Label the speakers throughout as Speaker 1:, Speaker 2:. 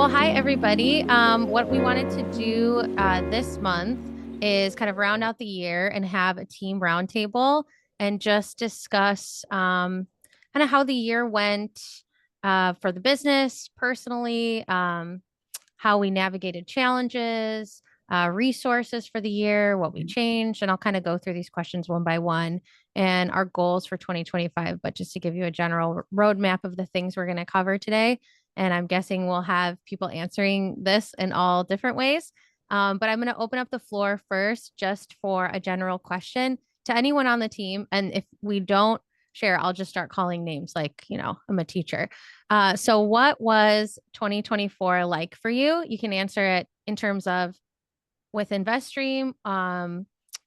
Speaker 1: Well, hi everybody. What we wanted to do this month is kind of round out the year and have a team roundtable and just discuss kind of how the year went for the business personally, how we navigated challenges, resources for the year, what we changed, and I'll kind of go through these questions one by one and our goals for 2025. But just to give you a general roadmap of the things we're going to cover today. And I'm guessing we'll have people answering this in all different ways. But I'm going to open up the floor first just for a general question to anyone on the team. And if we don't share, I'll just start calling names like, I'm a teacher. So what was 2024 like for you? You can answer it in terms of with Investream,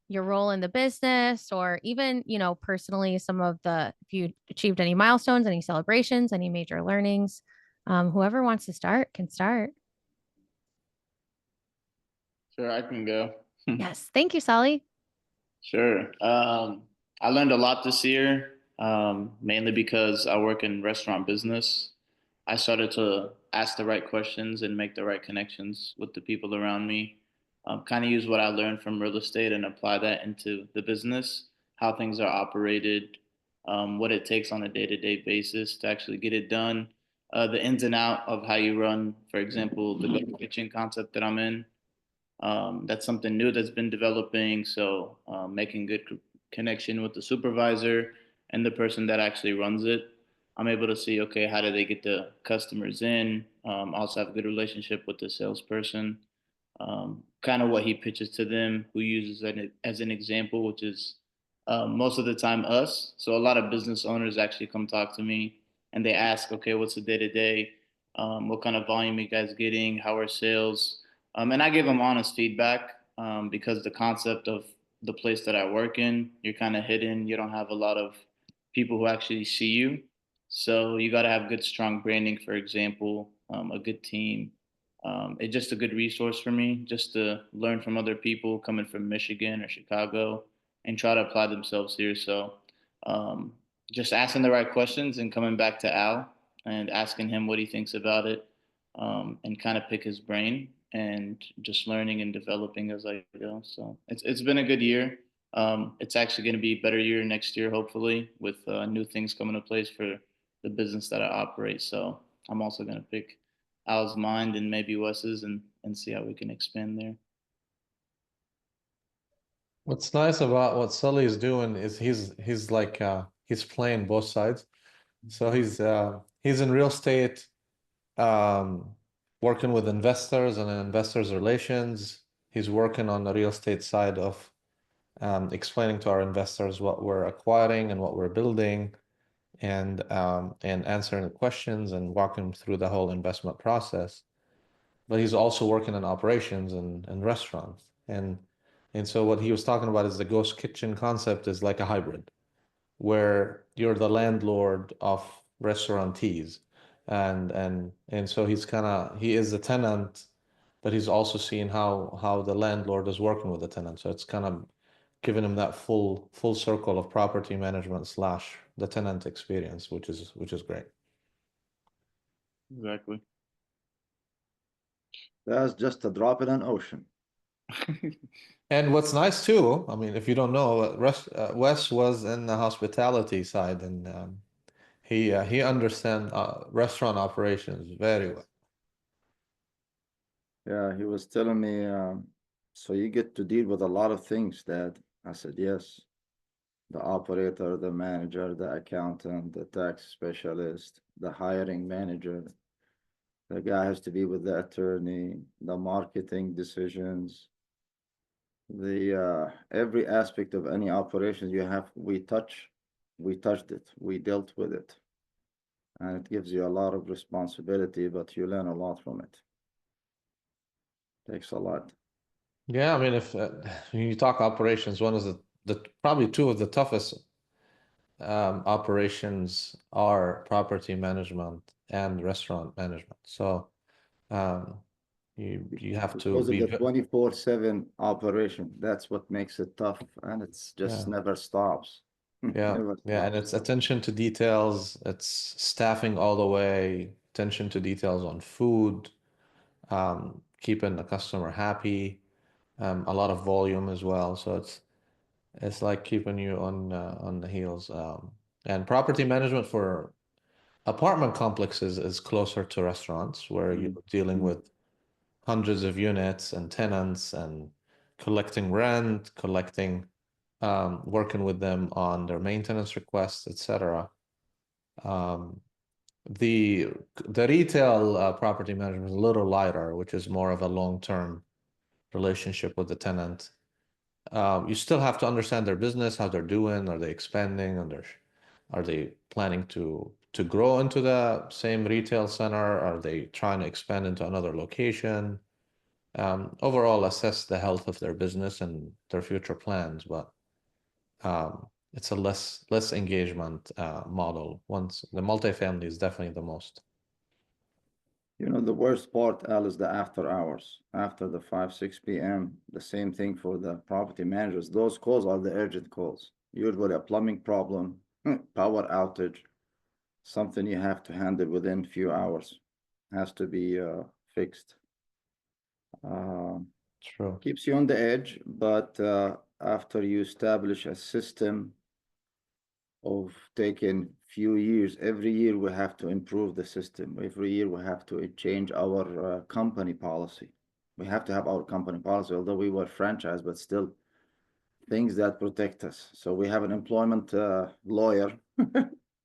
Speaker 1: your role in the business, or even, personally, if you achieved any milestones, any celebrations, any major learnings. Whoever wants to start can start.
Speaker 2: Sure, I can go.
Speaker 1: Yes. Thank you, Sally.
Speaker 2: Sure. I learned a lot this year, mainly because I work in restaurant business. I started to ask the right questions and make the right connections with the people around me. Kind of use what I learned from real estate and apply that into the business, how things are operated, what it takes on a day-to-day basis to actually get it done, the ins and out of how you run, for example, the kitchen concept that I'm in. That's something new that's been developing. So making good connection with the supervisor and the person that actually runs it. I'm able to see, okay, how do they get the customers in? Also have a good relationship with the salesperson. Kind of what he pitches to them, who uses it as an example, which is most of the time us. So a lot of business owners actually come talk to me and they ask, okay, what's the day to day? What kind of volume are you guys getting? How are sales? And I give them honest feedback because the concept of the place that I work in, you're kind of hidden. You don't have a lot of people who actually see you. So you got to have good, strong branding, for example, a good team. It's just a good resource for me just to learn from other people coming from Michigan or Chicago and try to apply themselves here. So um, just asking the right questions and coming back to Al and asking him what he thinks about it and kind of pick his brain and just learning and developing as I go. So it's been a good year. It's actually going to be a better year next year, hopefully, with new things coming to place for the business that I operate. So I'm also going to pick Al's mind and maybe Wes's and see how we can expand there.
Speaker 3: What's nice about what Sully is doing is he's like he's playing both sides. So he's in real estate, um, working with investors and investors relations. He's working on the real estate side of explaining to our investors what we're acquiring and what we're building, and answering the questions and walking them through the whole investment process. But he's also working in operations and restaurants. And so what he was talking about is the ghost kitchen concept is like a hybrid, where you're the landlord of restaurantees. And so he is the tenant, but he's also seeing how the landlord is working with the tenant. So it's kind of giving him that full circle of property management slash the tenant experience, which is great.
Speaker 2: Exactly.
Speaker 4: That's just a drop in an ocean.
Speaker 3: And what's nice too, I mean, if you don't know, Wes was in the hospitality side, and he understands restaurant operations very well.
Speaker 4: Yeah, he was telling me, so you get to deal with a lot of things, Dad. I said, yes. The operator, the manager, the accountant, the tax specialist, the hiring manager. The guy has to be with the attorney, the marketing decisions, the every aspect of any operation you have, we touched it, we dealt with it. And it gives you a lot of responsibility, but you learn a lot from it. Takes a lot.
Speaker 3: Yeah, I mean, if when you talk operations, one of the probably two of the toughest operations are property management and restaurant management. So um, you have to
Speaker 4: Because of
Speaker 3: be
Speaker 4: the 24/7 operation, that's what makes it tough, and it's just
Speaker 3: yeah.
Speaker 4: never stops.
Speaker 3: Yeah,
Speaker 4: Never
Speaker 3: yeah, and
Speaker 4: stops.
Speaker 3: it's attention to details, it's staffing all the way, attention to details on food, keeping the customer happy, a lot of volume as well. So it's like keeping you on the heels. And property management for apartment complexes is closer to restaurants where you're dealing
Speaker 4: Mm.
Speaker 3: with hundreds of units and tenants and collecting rent, working with them on their maintenance requests, etc. Um, the the retail property management is a little lighter, which is more of a long-term relationship with the tenant. You still have to understand their business, how they're doing, are they expanding, are they planning to grow into the same retail center? Are they trying to expand into another location? Overall, assess the health of their business and their future plans, but it's a less engagement model. Once the multifamily is definitely the most.
Speaker 4: You know, the worst part, Al, is the after hours, after the 5, 6 p.m. The same thing for the property managers. Those calls are the urgent calls. Usually a plumbing problem, power outage, something you have to handle within few hours. Has to be fixed. Uh,
Speaker 3: True.
Speaker 4: Keeps you on the edge, but after you establish a system of taking few years, every year we have to improve the system. Every year we have to change our company policy. We have to have our company policy, although we were franchise, but still things that protect us. So we have an employment lawyer,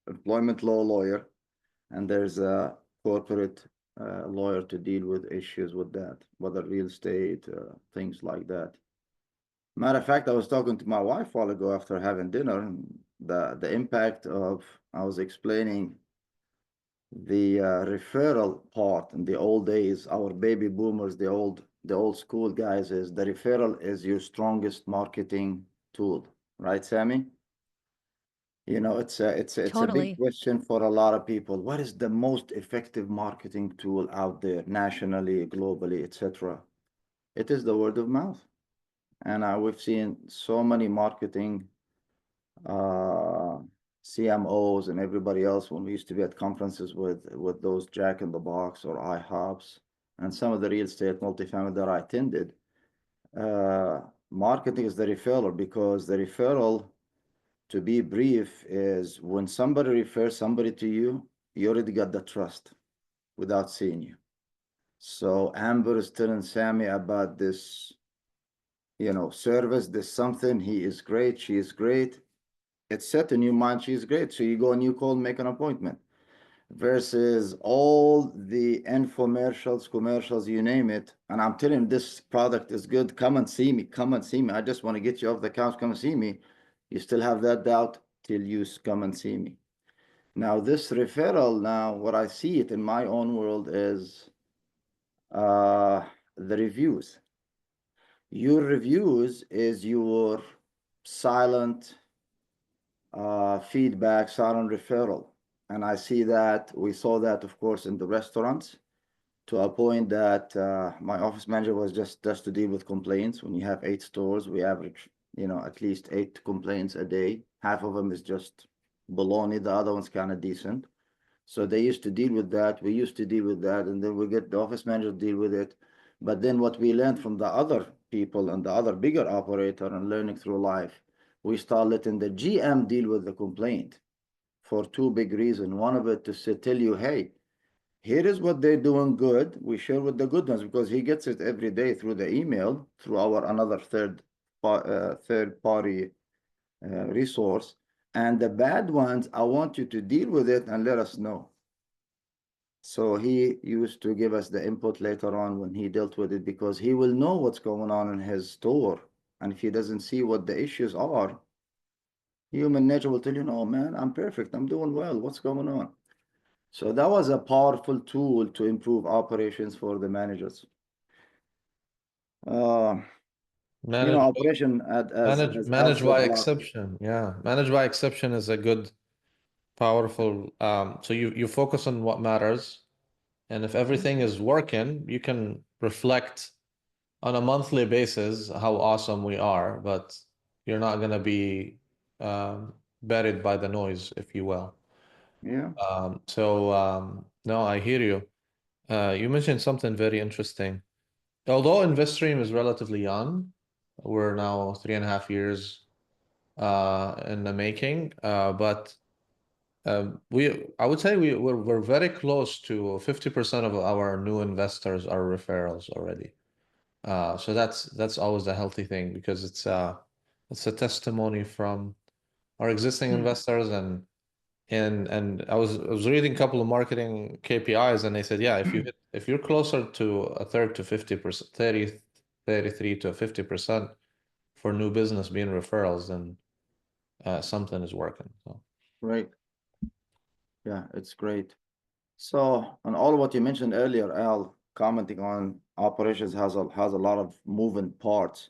Speaker 4: employment law lawyer, and there's a corporate lawyer to deal with issues with that, whether real estate, things like that. Matter of fact, I was talking to my wife a while ago after having dinner, and the impact of I was explaining the referral part in the old days, our baby boomers, the old school guys, is the referral is your strongest marketing tool, right, Sammy? You know, it's a big
Speaker 1: Totally.
Speaker 4: question for a lot of people. What is the most effective marketing tool out there, nationally, globally, etc.? It is the word of mouth. And we've seen so many marketing uh, CMOs and everybody else when we used to be at conferences with those Jack in the Box or IHOPs and some of the real estate multifamily that I attended. Uh, Marketing is the referral because the referral, to be brief, is when somebody refers somebody to you, you already got the trust without seeing you. So Amber is telling Sammy about this, service, this something. He is great. She is great. It's set in your mind. She's great. So you go and you call, make an appointment. Versus all the infomercials, commercials, you name it. And I'm telling you, this product is good. Come and see me. Come and see me. I just want to get you off the couch. Come and see me. You still have that doubt till you come and see me. Now, this referral, now, what I see it in my own world is uh, the reviews. Your reviews is your silent feedback, silent referral. And I see that, we saw that, of course, in the restaurants to a point that my office manager was just to deal with complaints. When you have 8 stores, we average, at least 8 complaints a day. Half of them is just baloney. The other one's kind of decent. So they used to deal with that. We used to deal with that. And then we get the office manager to deal with it. But then what we learned from the other people and the other bigger operator and learning through life, we start letting the GM deal with the complaint for two big reasons. One of it to tell you, hey, here is what they're doing good. We share with the good ones because he gets it every day through the email, through our another third party resource. And the bad ones, I want you to deal with it and let us know. So he used to give us the input later on when he dealt with it because he will know what's going on in his store. And if he doesn't see what the issues are, human nature will tell you, no, man, I'm perfect. I'm doing well. What's going on? So that was a powerful tool to improve operations for the managers. Uh,
Speaker 3: Manage
Speaker 4: operation as Al
Speaker 3: manage
Speaker 4: said
Speaker 3: by
Speaker 4: a lot.
Speaker 3: exception. Yeah, manage by exception is a good, powerful. So you focus on what matters, and if everything is working, you can reflect on a monthly basis how awesome we are, but you're not gonna be buried by the noise, if you will.
Speaker 4: Yeah.
Speaker 3: No, I hear you. You mentioned something very interesting. Although Investstream is relatively young, we're now 3.5 years in the making, but I would say we're very close to 50% of our new investors are referrals already. So that's always a healthy thing because it's a testimony from our existing investors and I was reading a couple of marketing KPIs and they said, yeah, if you're closer to a third to 50%, 33 to 50% for new business being referrals, then something is working. So
Speaker 4: Right. Yeah, it's great. So on all what you mentioned earlier, Al, commenting on operations has a lot of moving parts.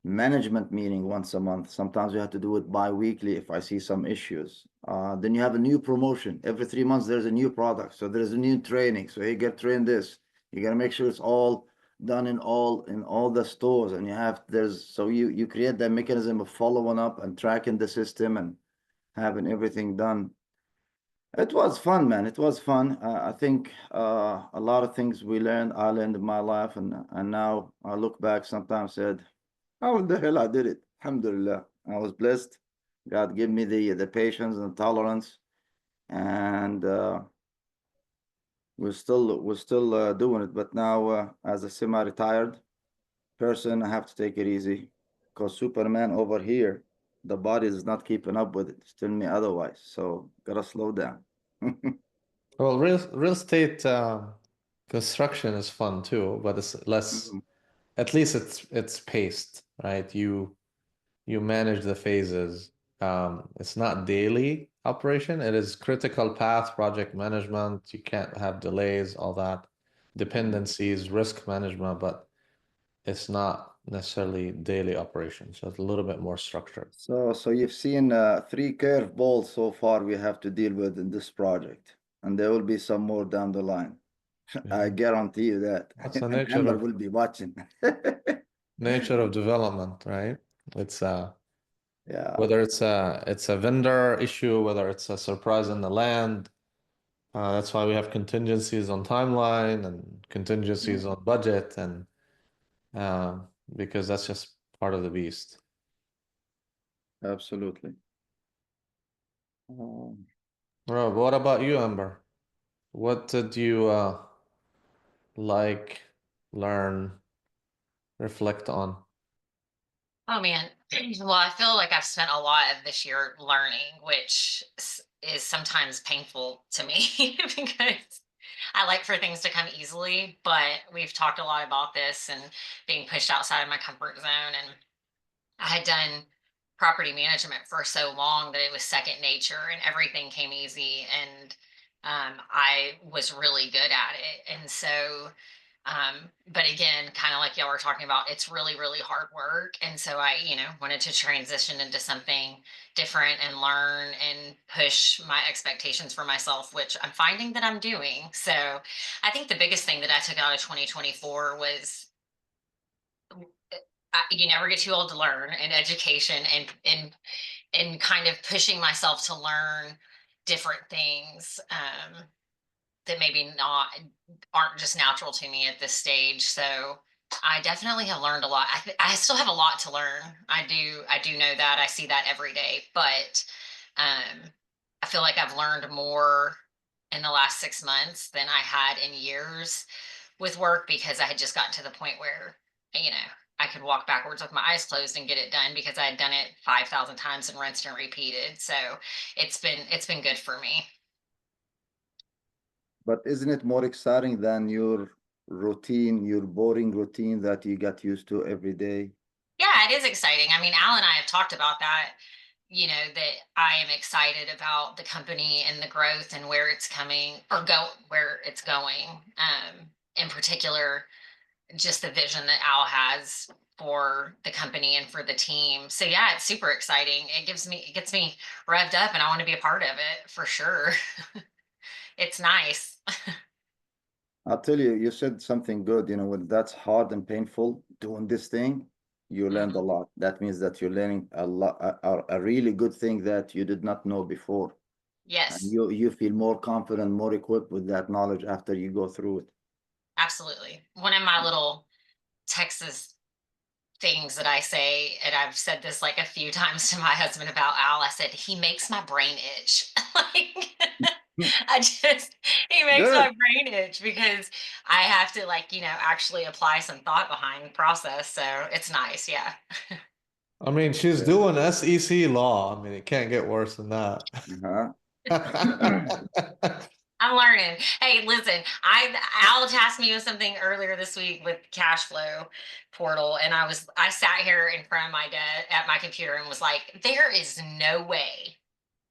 Speaker 4: Management meeting once a month. Sometimes you have to do it bi-weekly if I see some issues. Then you have a new promotion. Every 3 months there's a new product. So there's a new training. So you get trained this. You gotta make sure it's all done in all the stores. And you create that mechanism of following up and tracking the system and having everything done. It was fun, man. It was fun. I think a lot of things I learned in my life, and now I look back sometimes said, how the hell I did it? Alhamdulillah. I was blessed. God gave me the patience and tolerance, and we're still doing it. But now, as a semi-retired person, I have to take it easy, because Superman over here, the body is not keeping up with it. It's telling me otherwise. So gotta slow down.
Speaker 3: well, real estate construction is fun too, but it's less.
Speaker 4: Mhm.
Speaker 3: At least it's paced, right? You manage the phases. It's not daily operation. It is critical path project management. You can't have delays, all that, dependencies, risk management, but it's not necessarily daily operation. So it's a little bit more structured.
Speaker 4: So you've seen 3 curveballs so far we have to deal with in this project, and there will be some more down the line. I
Speaker 3: Yeah.
Speaker 4: guarantee you that.
Speaker 3: That's the
Speaker 4: And
Speaker 3: nature
Speaker 4: Amber
Speaker 3: of
Speaker 4: will be watching.
Speaker 3: development, right? It's
Speaker 4: Yeah.
Speaker 3: whether it's a vendor issue, whether it's a surprise in the land. That's why we have contingencies on timeline and contingencies
Speaker 4: Mm,
Speaker 3: on budget, and uh, because that's just part of the beast.
Speaker 4: absolutely. Um,
Speaker 3: Rob, what about you, Amber? What did you like, learn, reflect on?
Speaker 5: Oh man. Well, I feel like I've spent a lot of this year learning, which is sometimes painful to me because I like for things to come easily, but we've talked a lot about this and being pushed outside of my comfort zone. And I had done property management for so long that it was second nature and everything came easy. And I was really good at it. And so but again, kind of like y'all were talking about, it's really, really hard work. And so I, wanted to transition into something different and learn and push my expectations for myself, which I'm finding that I'm doing. So I think the biggest thing that I took out of 2024 was you never get too old to learn, and education and kind of pushing myself to learn different things. That maybe not aren't just natural to me at this stage. So I definitely have learned a lot. I still have a lot to learn. I do know that. I see that every day, but I feel like I've learned more in the last 6 months than I had in years with work because I had just gotten to the point where, you know, I could walk backwards with my eyes closed and get it done because I had done it 5,000 times and rinsed and repeated. So it's been good for me.
Speaker 4: but isn't it more exciting than your routine, your boring routine that you got used to every day?
Speaker 5: Yeah, it is exciting. I mean, Al and I have talked about that, that I am excited about the company and the growth and where it's coming or where it's going. In particular, just the vision that Al has for the company and for the team. So yeah, it's super exciting. It gets me revved up and I want to be a part of it for sure. It's nice.
Speaker 4: I'll tell you, you said something good. When that's hard and painful, doing this thing, you learned a
Speaker 5: Mhm.
Speaker 4: lot. That means that you're learning a lot, a really good thing that you did not know before. And
Speaker 5: Yes.
Speaker 4: you feel more confident, more equipped with that knowledge after you go through it.
Speaker 5: Absolutely. One of my little Texas things that I say, and I've said this like a few times to my husband about Al, I said, he makes my brain itch. Like, he makes
Speaker 4: Good.
Speaker 5: my brain itch because I have to, like, actually apply some thought behind the process. So it's nice. Yeah.
Speaker 3: I mean, she's doing SEC law. I mean, it can't get worse than that.
Speaker 4: Uh-huh.
Speaker 5: I'm learning. Hey, listen, Al tasked me with something earlier this week with cash flow portal, and I sat here in front of my desk at my computer and was like, there is no way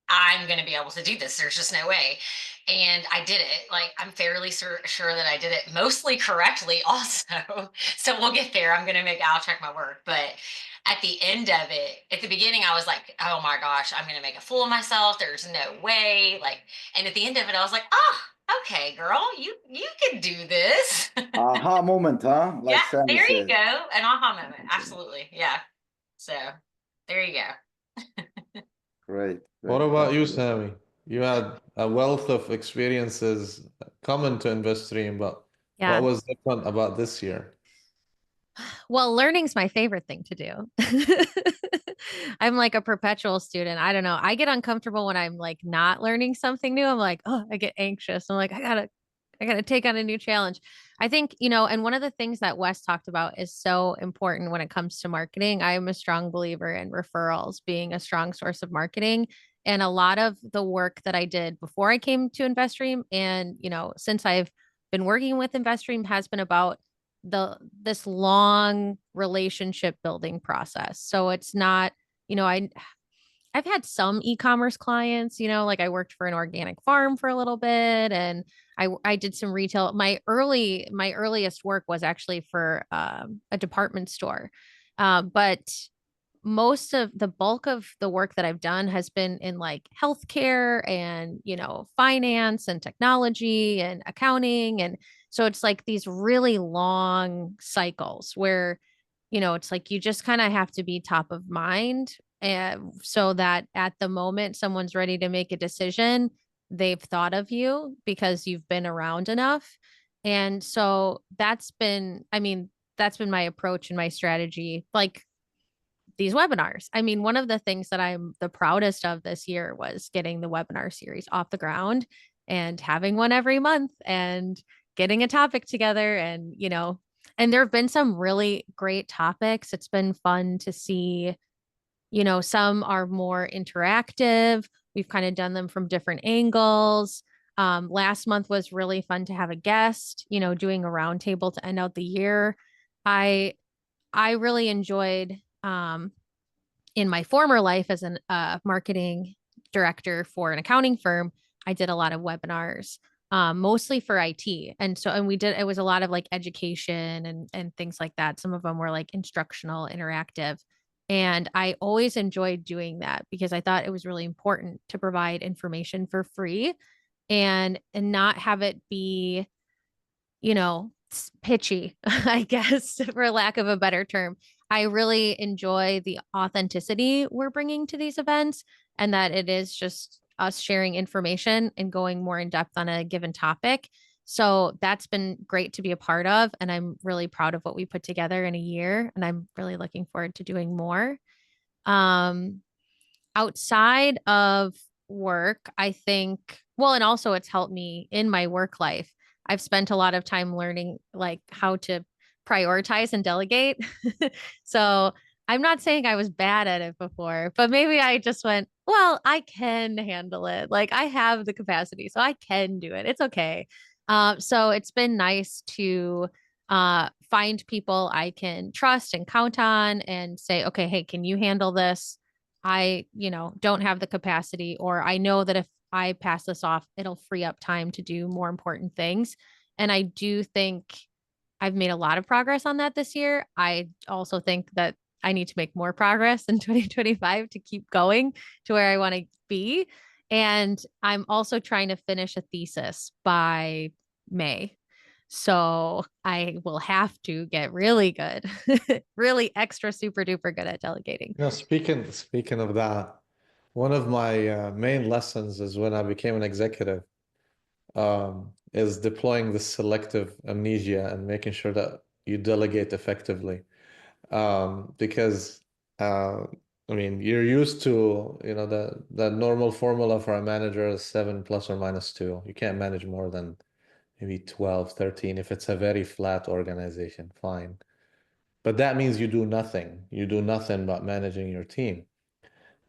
Speaker 5: I'm going to be able to do this. There's just no way. And I did it. Like, I'm fairly sure that I did it mostly correctly also. So we'll get there. I'm going to make Al check my work. But at the end of it, at the beginning, I was like, oh my gosh, I'm going to make a fool of myself. There's no way. Like, and at the end of it, I was like, oh, okay, girl, you can do this.
Speaker 4: Aha moment, huh? Like
Speaker 5: Yeah,
Speaker 4: Sammy
Speaker 5: there you
Speaker 4: said.
Speaker 5: go. An aha moment. Absolutely. Yeah. So there you go.
Speaker 4: Great.
Speaker 3: What
Speaker 4: Great.
Speaker 3: about you,
Speaker 4: Absolutely.
Speaker 3: Sammy? You had a wealth of experiences coming to Investream, but
Speaker 1: Yeah.
Speaker 3: what was different about this year?
Speaker 1: Well, learning's my favorite thing to do. I'm like a perpetual student. I don't know. I get uncomfortable when I'm like not learning something new. I'm like, oh, I get anxious. I'm like, I gotta take on a new challenge. I think, and one of the things that Wes talked about is so important when it comes to marketing. I am a strong believer in referrals being a strong source of marketing. And a lot of the work that I did before I came to Investream and, since I've been working with Investream has been about this long relationship building process. So it's not, I've had some e-commerce clients, like I worked for an organic farm for a little bit and I did some retail. My earliest work was actually for a department store. But most of the bulk of the work that I've done has been in like healthcare and, finance and technology and accounting. And so it's like these really long cycles where, it's like you just kind of have to be top of mind. And so that at the moment someone's ready to make a decision, they've thought of you because you've been around enough. And so that's been my approach and my strategy. Like these webinars. I mean, one of the things that I'm the proudest of this year was getting the webinar series off the ground and having one every month and getting a topic together and there have been some really great topics. It's been fun to see, some are more interactive. We've kind of done them from different angles. Last month was really fun to have a guest, doing a roundtable to end out the year. I really enjoyed in my former life as an marketing director for an accounting firm. I did a lot of webinars, mostly for IT, and it was a lot of like education and things like that. Some of them were like instructional, interactive, and I always enjoyed doing that because I thought it was really important to provide information for free and not have it be pitchy, I guess, for lack of a better term. I really enjoy the authenticity we're bringing to these events and that it is just us sharing information and going more in depth on a given topic. So that's been great to be a part of. And I'm really proud of what we put together in a year. And I'm really looking forward to doing more. Um, Outside of work, I think, well, and also it's helped me in my work life. I've spent a lot of time learning like how to prioritize and delegate. So I'm not saying I was bad at it before, but maybe I just went, well, I can handle it. Like I have the capacity, so I can do it. It's okay. So it's been nice to find people I can trust and count on and say, okay, hey, can you handle this? I, don't have the capacity, or I know that if I pass this off, it'll free up time to do more important things. And I do think I've made a lot of progress on that this year. I also think that I need to make more progress in 2025 to keep going to where I want to be. And I'm also trying to finish a thesis by May. So I will have to get really good, really extra super duper good at delegating.
Speaker 3: Speaking of that, one of my main lessons is when I became an executive. is deploying the selective amnesia and making sure that you delegate effectively. Because I mean, you're used to, you know, the normal formula for a manager is 7 plus or minus 2. You can't manage more than maybe 12, 13 if it's a very flat organization, fine. But that means you do nothing. You do nothing but managing your team.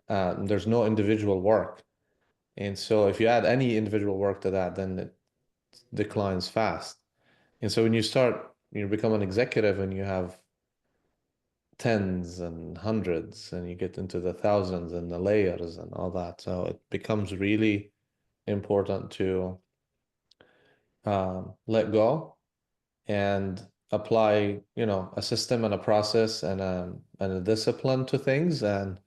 Speaker 3: There's no individual work. And so if you add any individual work to that, then it declines fast. And so when you become an executive and you have tens and hundreds and you get into the thousands and the layers and all that. So it becomes really important to let go and apply, you know, a system and a process and a discipline to things. And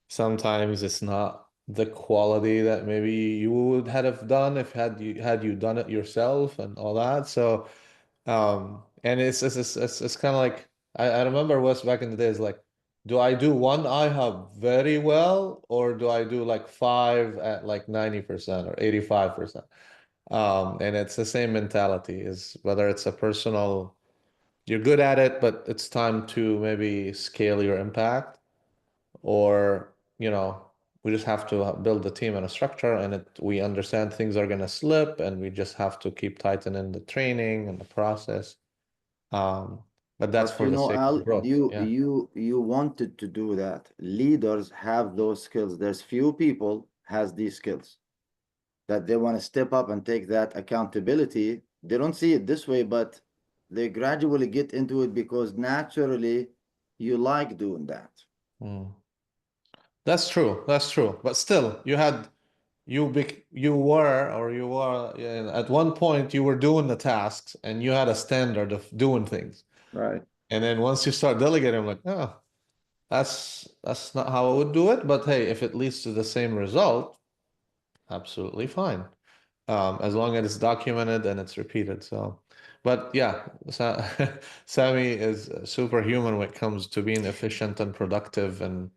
Speaker 3: sometimes it's not the quality that maybe you would have done if had you done it yourself and all that. So and it's kind of like I remember Wes back in the days like, do I do one IHOB very well or do I do like five at like 90% or 85%? And it's the same mentality is whether it's a personal, you're good at it, but it's time to maybe scale your impact, or you know, we just have to build the team and a structure, and we understand things are gonna slip, and we just have to keep tightening the training and the process. But that's
Speaker 4: But
Speaker 3: for
Speaker 4: you
Speaker 3: the
Speaker 4: know,
Speaker 3: sake of
Speaker 4: Al,
Speaker 3: growth. Yeah.
Speaker 4: you wanted to do that. Leaders have those skills. There's few people has these skills that they want to step up and take that accountability. They don't see it this way, but they gradually get into it because naturally you like doing that.
Speaker 3: Mm. That's true. That's true. But still, you were, or you were, yeah, at one point you were doing the tasks and you had a standard of doing things.
Speaker 4: Right.
Speaker 3: And then once you start delegating, I'm like, oh, that's not how I would do it. But hey, if it leads to the same result, absolutely fine. As long as it's documented and it's repeated. So, but yeah, Sammy is superhuman when it comes to being efficient and productive and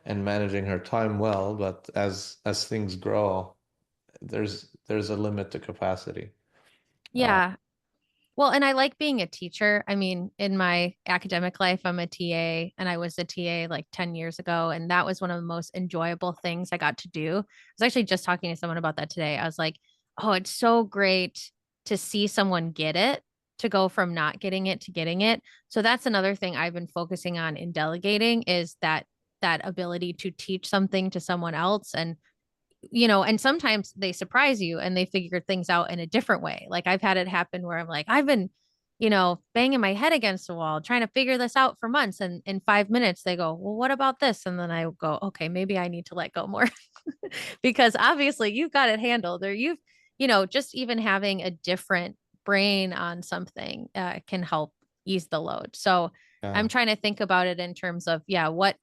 Speaker 3: managing her time well. But as things grow, there's a limit to capacity.
Speaker 1: Yeah. Well, and I like being a teacher. I mean, in my academic life, I'm a TA and I was a TA like 10 years ago. And that was one of the most enjoyable things I got to do. I was actually just talking to someone about that today. I was like, oh, it's so great to see someone get it, to go from not getting it to getting it. So that's another thing I've been focusing on in delegating is that ability to teach something to someone else. And and sometimes they surprise you and they figure things out in a different way. Like I've had it happen where I'm like, I've been, banging my head against the wall, trying to figure this out for months. And in 5 minutes, they go, well, what about this? And then I go, okay, maybe I need to let go more because obviously you've got it handled, or just even having a different brain on something can help ease the load. So
Speaker 3: Yeah.
Speaker 1: I'm trying to think about it in terms of, yeah, what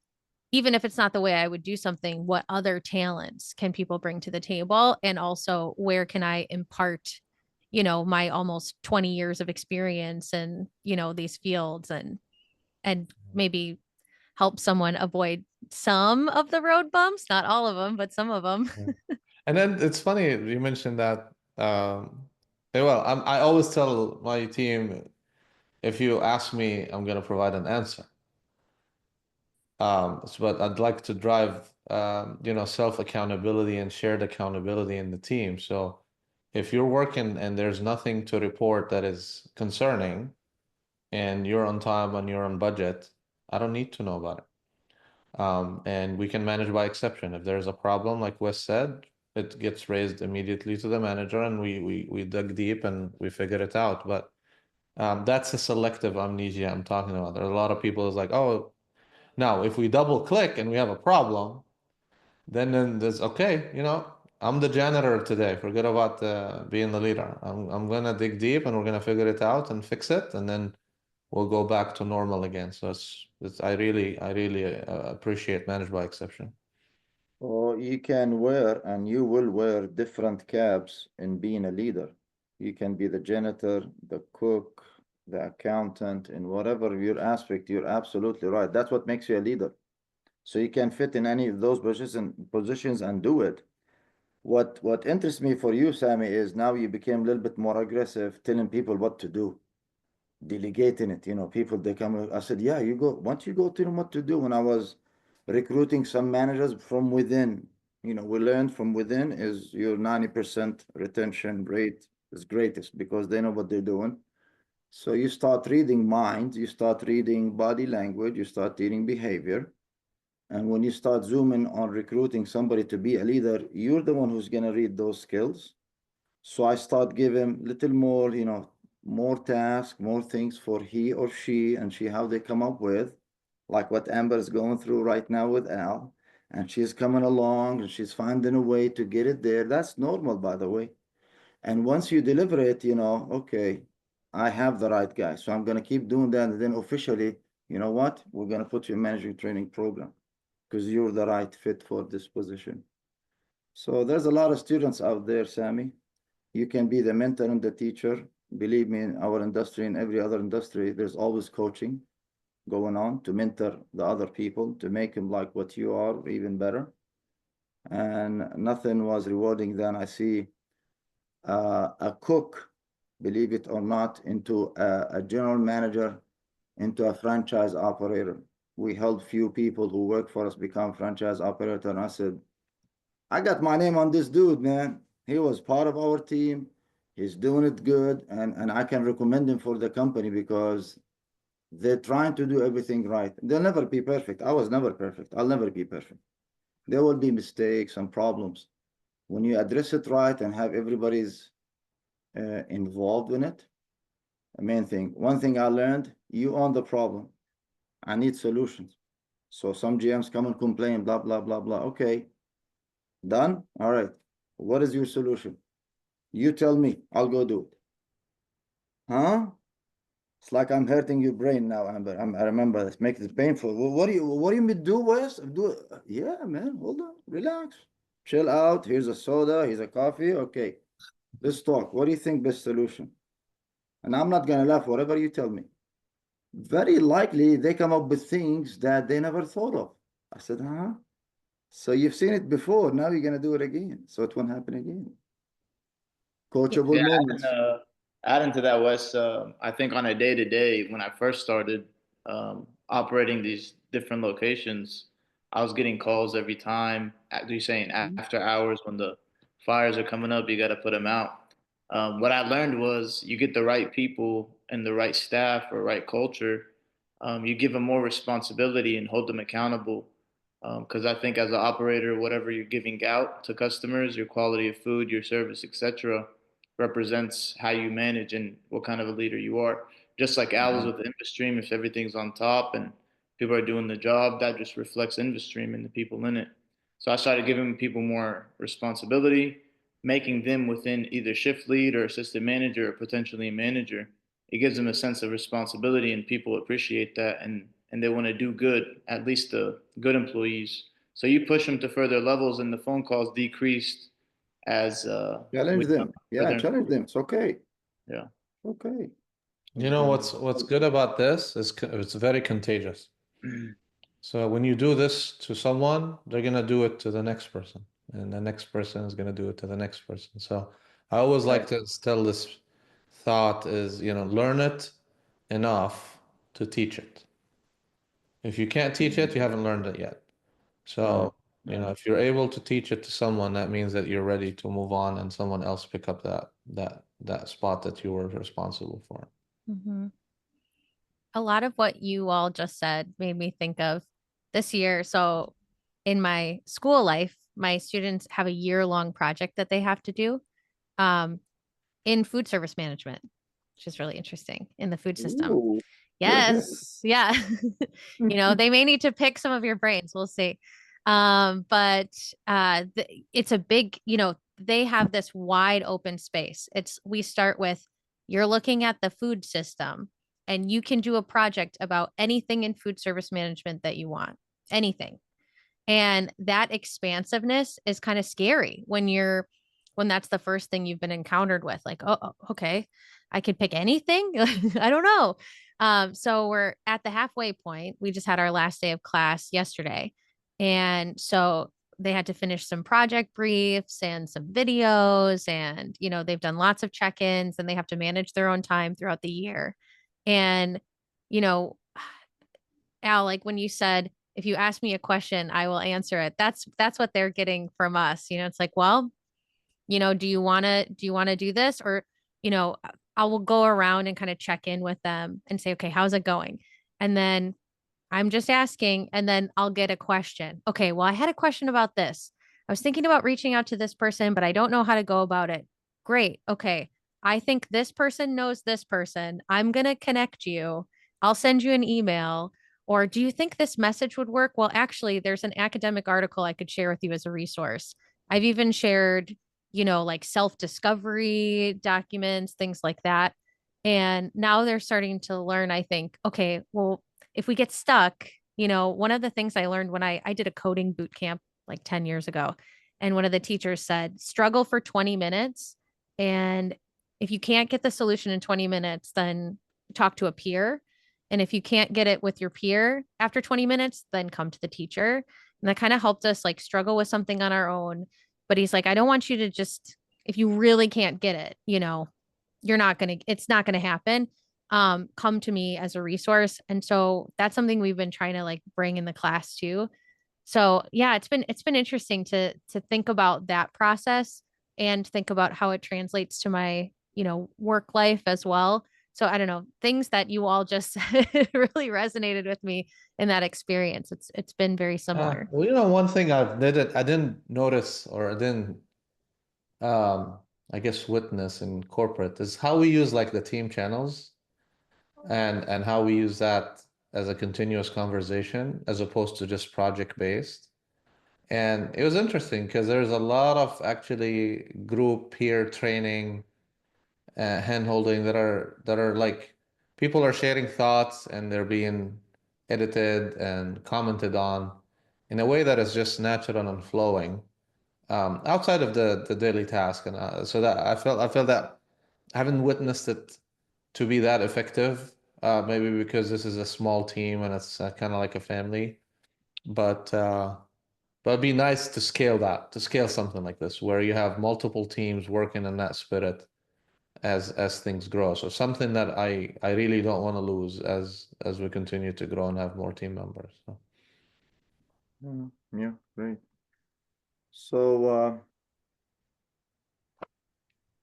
Speaker 1: even if it's not the way I would do something, what other talents can people bring to the table? And also, where can I impart, my almost 20 years of experience in, these fields and maybe help someone avoid some of the road bumps, not all of them, but some of them.
Speaker 3: Yeah. And then it's funny you mentioned that. Well, I always tell my team, if you ask me, I'm going to provide an answer. But I'd like to drive, self accountability and shared accountability in the team. So if you're working and there's nothing to report that is concerning, and you're on time and you're on budget, I don't need to know about it. And we can manage by exception. If there's a problem, like Wes said, it gets raised immediately to the manager, and we dug deep and we figured it out. But that's a selective amnesia I'm talking about. There are a lot of people is like, oh, now if we double click and we have a problem, then there's okay, I'm the janitor today. Forget about being the leader. I'm gonna dig deep and we're gonna figure it out and fix it, and then we'll go back to normal again. So it's I really appreciate managed by exception.
Speaker 4: Or you can wear and you will wear different caps in being a leader. You can be the janitor, the cook, the accountant, in whatever your aspect, you're absolutely right. That's what makes you a leader. So you can fit in any of those positions and do it. What interests me for you, Sammy, is now you became a little bit more aggressive, telling people what to do, delegating it. You know, people they come. I said, yeah, you go. Once you go tell them what to do. When I was recruiting some managers from within, you know, we learned from within is your 90% retention rate is greatest because they know what they're doing. So you start reading minds, you start reading body language, you start reading behavior. And when you start zooming on recruiting somebody to be a leader, you're the one who's going to read those skills. So I start giving little more, you know, more tasks, more things for he or she and she how they come up with, like what Amber is going through right now with Al. And she's coming along and she's finding a way to get it there. That's normal, by the way. And once you deliver it, you know, okay, I have the right guy. So I'm going to keep doing that. And then officially, you know what? We're going to put you in management training program because you're the right fit for this position. So there's a lot of students out there, Sammy. You can be the mentor and the teacher. Believe me, in our industry and every other industry, there's always coaching going on to mentor the other people to make them like what you are, or even better. And nothing was rewarding than I see a cook, believe it or not, into a general manager, into a franchise operator. We helped few people who work for us become franchise operator. And I said, I got my name on this dude, man. He was part of our team. He's doing it good. And I can recommend him for the company because they're trying to do everything right. They'll never be perfect. I was never perfect. I'll never be perfect. There will be mistakes and problems. When you address it right and have everybody's involved in it, the main thing. One thing I learned, you own the problem. I need solutions. So some GMs come and complain, blah, blah, blah, blah. Okay, done? All right. What is your solution? You tell me, I'll go do it. Huh? It's like I'm hurting your brain now, Amber. I remember this, makes it painful. What do you mean do, Wes? Do yeah, man, hold on, relax. Chill out. Here's a soda, here's a coffee. Okay, let's talk. What do you think best solution? And I'm not gonna laugh, whatever you tell me. Very likely they come up with things that they never thought of. I said, huh? So you've seen it before, now you're gonna do it again. So it won't happen again. Coachable
Speaker 2: Yeah,
Speaker 4: moments.
Speaker 2: adding to that, Wes, I think on a day to day, when I first started operating these different locations, I was getting calls every time. You're saying after hours when the fires are coming up, you got to put them out. What I learned was you get the right people and the right staff or right culture, you give them more responsibility and hold them accountable. Because I think as an operator, whatever you're giving out to customers, your quality of food, your service, etc., represents how you manage and what kind of a leader you are. Just like Al was with the Investream, if everything's on top and people are doing the job, that just reflects Investream and the people in it. So I started giving people more responsibility, making them within either shift lead or assistant manager or potentially a manager. It gives them a sense of responsibility, and people appreciate that, and they want to do good, at least the good employees. So you push them to further levels, and the phone calls decreased as
Speaker 4: Challenge
Speaker 2: we
Speaker 4: them. Yeah,
Speaker 2: further
Speaker 4: challenge them. It's okay.
Speaker 2: yeah.
Speaker 4: Okay.
Speaker 3: You know what's good about this is it's very contagious. So when you do this to someone, they're gonna do it to the next person, and the next person is gonna do it to the next person. So I always like to instill this thought is, learn it enough to teach it. If you can't teach it, you haven't learned it yet. So, if you're able to teach it to someone, that means that you're ready to move on and someone else pick up that spot that you were responsible for.
Speaker 1: Mm-hmm. A lot of what you all just said made me think of this year. So in my school life, my students have a year-long project that they have to do um, in food service management, which is really interesting in the food system.
Speaker 4: Ooh.
Speaker 1: Yes. Yeah. They may need to pick some of your brains. We'll see. But it's a big, they have this wide open space. We start with you're looking at the food system and you can do a project about anything in food service management that you want, anything. And that expansiveness is kind of scary when that's the first thing you've been encountered with, like, oh, okay, I could pick anything. I don't know. So we're at the halfway point. We just had our last day of class yesterday. And so they had to finish some project briefs and some videos, and they've done lots of check-ins, and they have to manage their own time throughout the year. And you know Al, like when you said, if you ask me a question, I will answer it. That's what they're getting from us. It's like, well, do you want to do this? Or, I will go around and kind of check in with them and say, okay, how's it going? And then I'm just asking, and then I'll get a question. Okay, well, I had a question about this. I was thinking about reaching out to this person, but I don't know how to go about it. Great. Okay. I think this person knows this person. I'm going to connect you. I'll send you an email. Or do you think this message would work? Well, actually, there's an academic article I could share with you as a resource. I've even shared, like self-discovery documents, things like that. And now they're starting to learn, I think, okay, well, if we get stuck, one of the things I learned when I did a coding boot camp like 10 years ago, and one of the teachers said, struggle for 20 minutes. And if you can't get the solution in 20 minutes, then talk to a peer. And if you can't get it with your peer after 20 minutes, then come to the teacher. And that kind of helped us like struggle with something on our own. But he's like, I don't want you to just, if you really can't get it, it's not going to happen. Come to me as a resource. And so that's something we've been trying to like bring in the class too. So yeah, it's been interesting to think about that process and think about how it translates to my, work life as well. So I don't know, things that you all just really resonated with me in that experience. It's been very similar.
Speaker 3: Well, one thing I didn't notice, or I didn't um I guess witness in corporate, is how we use like the team channels, and how we use that as a continuous conversation as opposed to just project based. And it was interesting because there's a lot of actually group peer training, hand holding, that are like people are sharing thoughts and they're being edited and commented on in a way that is just natural and flowing, outside of the daily task. And so that I felt that I haven't witnessed it to be that effective. Maybe because this is a small team and it's kind of like a family, but it'd be nice to scale something like this where you have multiple teams working in that spirit as things grow. So something that I really don't want to lose as we continue to grow and have more team members. So.
Speaker 4: Yeah, great. So,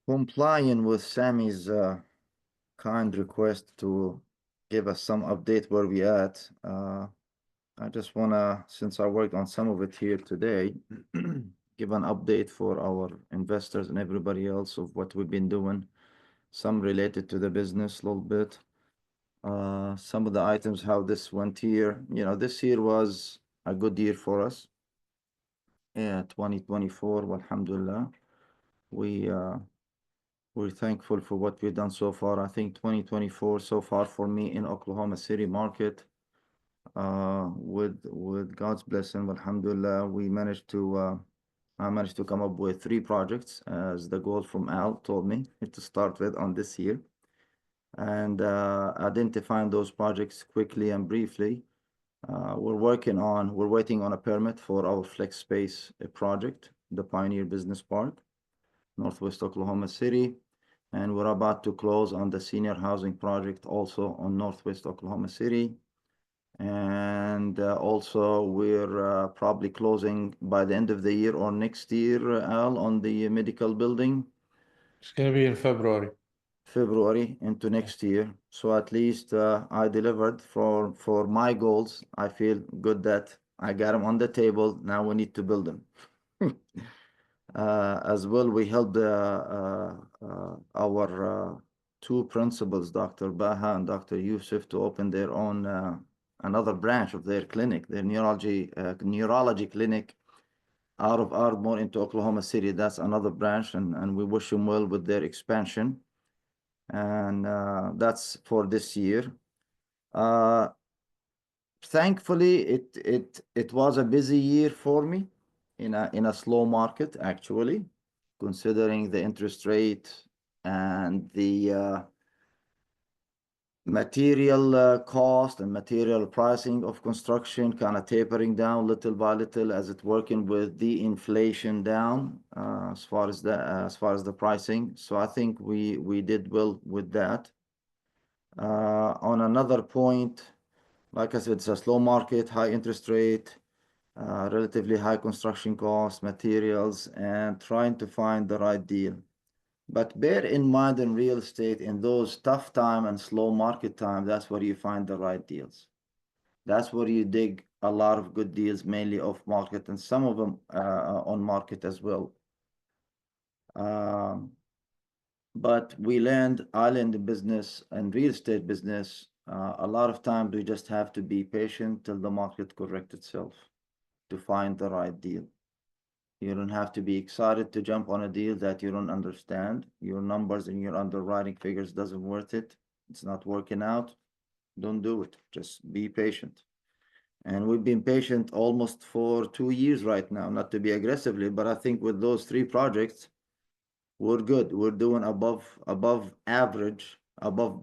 Speaker 4: complying with Sammy's kind request to give us some update where we at, I just wanna, since I worked on some of it here today, give an update for our investors and everybody else of what we've been doing. Some related to the business a little bit. Some of the items, how this went here. This year was a good year for us. Yeah, 2024, alhamdulillah. We're thankful for what we've done so far. I think 2024 so far for me in Oklahoma City market, with God's blessing, alhamdulillah, I managed to come up with 3 projects as the goal from Al told me to start with on this year, and identifying those projects quickly and briefly. We're waiting on a permit for our flex space project, the Pioneer Business Park, Northwest Oklahoma City. And we're about to close on the senior housing project also on Northwest Oklahoma City. And also we're probably closing by the end of the year or next year, Al, on the medical building.
Speaker 3: It's gonna be in February.
Speaker 4: February into next year. So at least I delivered for my goals. I feel good that I got them on the table. Now we need to build them. As well, we helped our 2 principals, Dr. Baha and Dr. Yusuf, to open their own another branch of their clinic, their neurology clinic out of Ardmore into Oklahoma City. That's another branch, and we wish them well with their expansion. And that's for this year. Thankfully, it was a busy year for me in a slow market, actually, considering the interest rate and the material cost and material pricing of construction kind of tapering down little by little as it's working with the inflation down as far as the pricing. So I think we did well with that. On another point, like I said, it's a slow market, high interest rate, relatively high construction costs, materials, and trying to find the right deal. But bear in mind in real estate, in those tough time and slow market time, that's where you find the right deals. That's where you dig a lot of good deals, mainly off market and some of them on market as well. But I learned the business and real estate business. A lot of times we just have to be patient till the market corrects itself to find the right deal. You don't have to be excited to jump on a deal that you don't understand. Your numbers and your underwriting figures doesn't worth it. It's not working out. Don't do it. Just be patient. And we've been patient almost for 2 years right now, not to be aggressively, but I think with those 3 projects, we're good. We're doing above average, above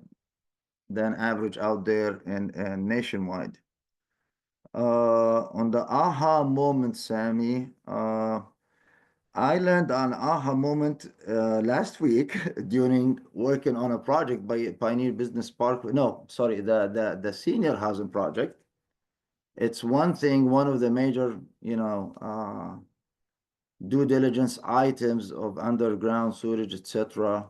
Speaker 4: than average out there and nationwide. On the aha moment, Sammy, I learned an aha moment last week during working on a project by Pioneer Business Park. No, sorry, the senior housing project. It's one thing, one of the major, due diligence items of underground sewage, etc.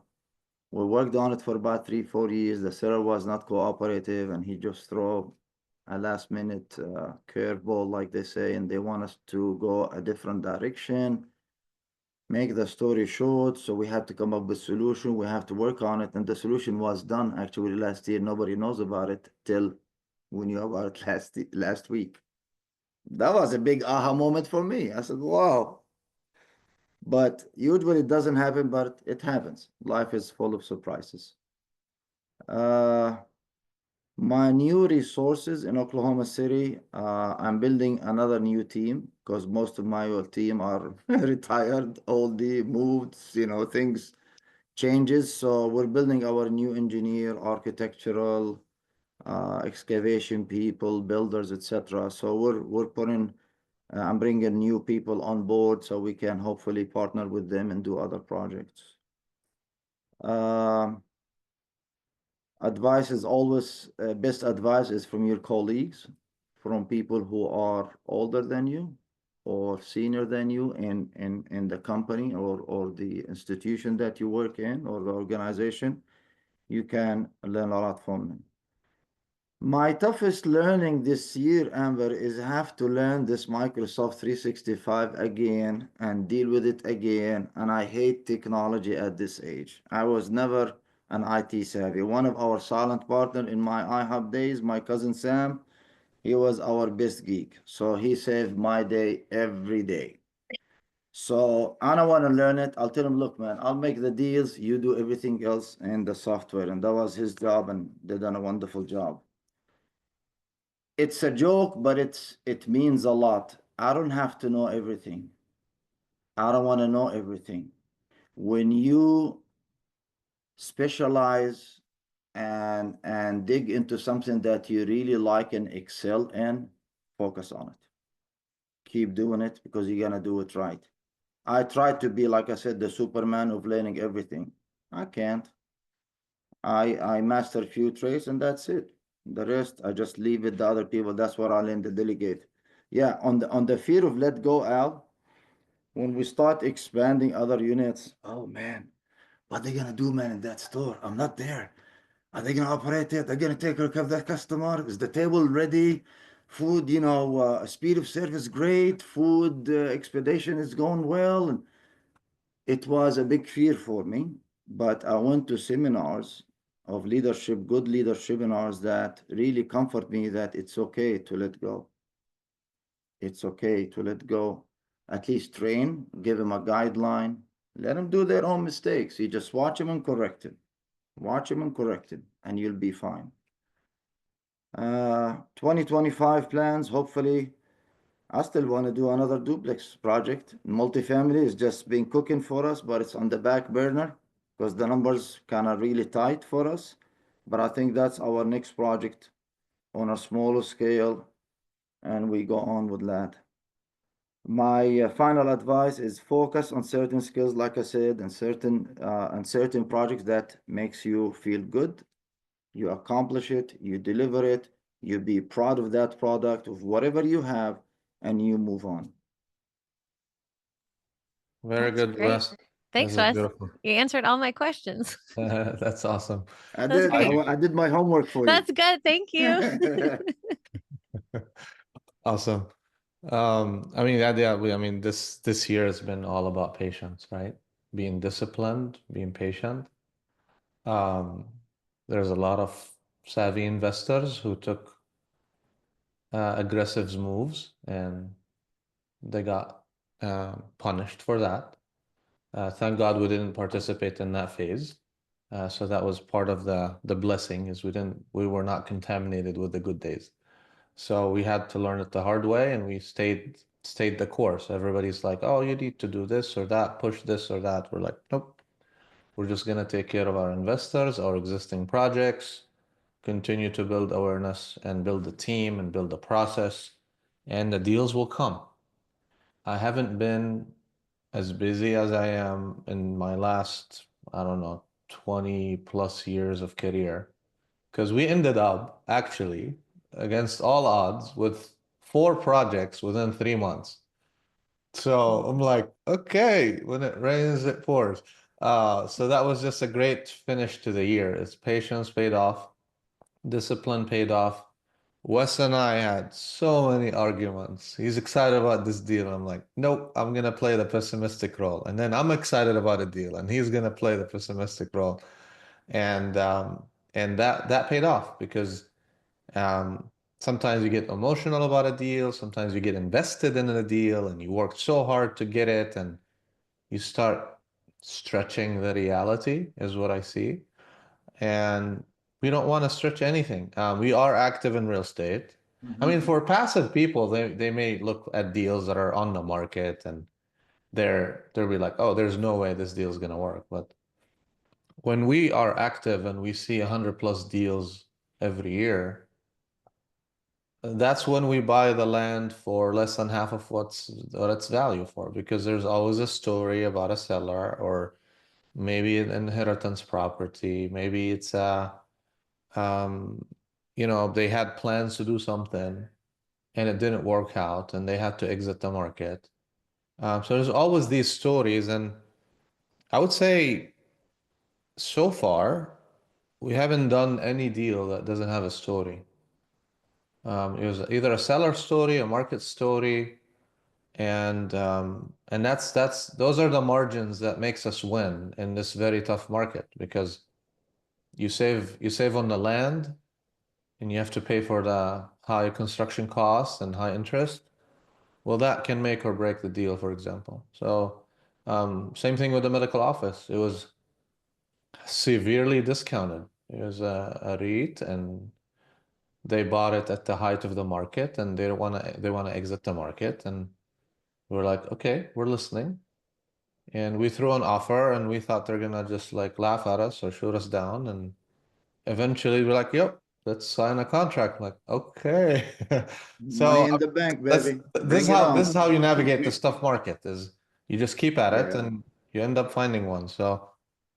Speaker 4: We worked on it for about 3-4 years. The seller was not cooperative, and he just threw a last minute curveball, like they say, and they want us to go a different direction. Make the story short, so we have to come up with solution. We have to work on it, and the solution was done actually last year. Nobody knows about it till we knew about it last week. That was a big aha moment for me. I said, "Wow!" But usually it doesn't happen, but it happens. Life is full of surprises. My new resources in Oklahoma City, I'm building another new team because most of my old team are retired, old, moved, things changes. So we're building our new engineer, architectural, excavation people, builders, etc. So we're putting, I'm bringing new people on board so we can hopefully partner with them and do other projects. Advice is always, best advice is from your colleagues, from people who are older than you or senior than you in the company or the institution that you work in or the organization. You can learn a lot from them. My toughest learning this year, Amber, is have to learn this Microsoft 365 again and deal with it again. And I hate technology at this age. I was never an IT savvy. One of our silent partner in my iHub days, my cousin Sam, he was our best geek. So he saved my day every day. So I don't want to learn it. I'll tell him, look, man, I'll make the deals. You do everything else in the software. And that was his job, and they done a wonderful job. It's a joke, but it means a lot. I don't have to know everything. I don't want to know everything. When you specialize and dig into something that you really like and excel in, focus on it. Keep doing it because you're gonna do it right. I try to be, like I said, the Superman of learning everything. I can't. I master a few traits and that's it. The rest, I just leave it to other people. That's what I learn to delegate. Yeah, on the fear of let go, Al, when we start expanding other units, oh man, what they gonna do, man, in that store? I'm not there. Are they gonna operate it? They're gonna take care of that customer? Is the table ready? Food, speed of service great. Food expedition is going well. And it was a big fear for me, but I went to seminars of leadership, good leadership seminars that really comfort me that it's okay to let go. It's okay to let go. At least train, give them a guideline, let them do their own mistakes. You just watch them and correct them. Watch them and correct them, and you'll be fine. 2025 plans, hopefully. I still want to do another duplex project. Multifamily is just been cooking for us, but it's on the back burner because the numbers kind of really tight for us. But I think that's our next project on a smaller scale, and we go on with that. My final advice is focus on certain skills, like I said, and certain projects that makes you feel good. You accomplish it, you deliver it, you be proud of that product, of whatever you have, and you move on.
Speaker 3: Very
Speaker 1: That's
Speaker 3: good,
Speaker 1: great.
Speaker 3: Wes.
Speaker 1: Thanks,
Speaker 3: This is
Speaker 1: Wes.
Speaker 3: beautiful.
Speaker 1: You answered all my questions.
Speaker 3: That's awesome.
Speaker 4: I
Speaker 1: That's
Speaker 4: did.
Speaker 1: great.
Speaker 4: I did my homework for you.
Speaker 1: That's good. Thank you.
Speaker 3: Awesome. I mean, I mean, this year has been all about patience, right? Being disciplined, being patient. Um, there's a lot of savvy investors who took aggressive moves, and they got punished for that. Thank God we didn't participate in that phase. So that was part of the blessing, is we were not contaminated with the good days. So we had to learn it the hard way, and we stayed the course. Everybody's like, "Oh, you need to do this or that, push this or that." We're like, "Nope. We're just gonna take care of our investors, our existing projects, continue to build awareness and build the team and build the process, and the deals will come." I haven't been as busy as I am in my last, I don't know, 20 plus years of career. Because we ended up actually, against all odds, with 4 projects within 3 months. So I'm like, okay, when it rains, it pours. So that was just a great finish to the year. It's patience paid off, discipline paid off. Wes and I had so many arguments. He's excited about this deal. I'm like, nope, I'm gonna play the pessimistic role. And then I'm excited about a deal, and he's gonna play the pessimistic role. And that paid off, because sometimes you get emotional about a deal, sometimes you get invested in a deal, and you worked so hard to get it, and you start stretching the reality, is what I see. And we don't want to stretch anything. We are active in real estate. I mean, for passive people, they may look at deals that are on the market, and they'll be like, oh, there's no way this deal is gonna work. But when we are active and we see 100 plus deals every year, that's when we buy the land for less than half of what it's value for, because there's always a story about a seller, or maybe an inheritance property, maybe it's um, they had plans to do something and it didn't work out and they had to exit the market. So there's always these stories, and I would say so far we haven't done any deal that doesn't have a story. It was either a seller story, a market story, and that's those are the margins that makes us win in this very tough market, because you save on the land, and you have to pay for the high construction costs and high interest. Well, that can make or break the deal, for example. So same thing with the medical office. It was severely discounted. It was a REIT, and they bought it at the height of the market, and they want to exit the market, and we're like, okay, we're listening. And we threw an offer, and we thought they're gonna just like laugh at us or shoot us down. And eventually we're like, yep, let's sign a contract. I'm like, okay.
Speaker 4: Money
Speaker 3: So
Speaker 4: in the bank,
Speaker 3: that's
Speaker 4: baby.
Speaker 3: this is
Speaker 4: Bring it
Speaker 3: how this
Speaker 4: on.
Speaker 3: is how you navigate the stuff market, is you just keep at it,
Speaker 4: Yeah.
Speaker 3: and you end up finding one. So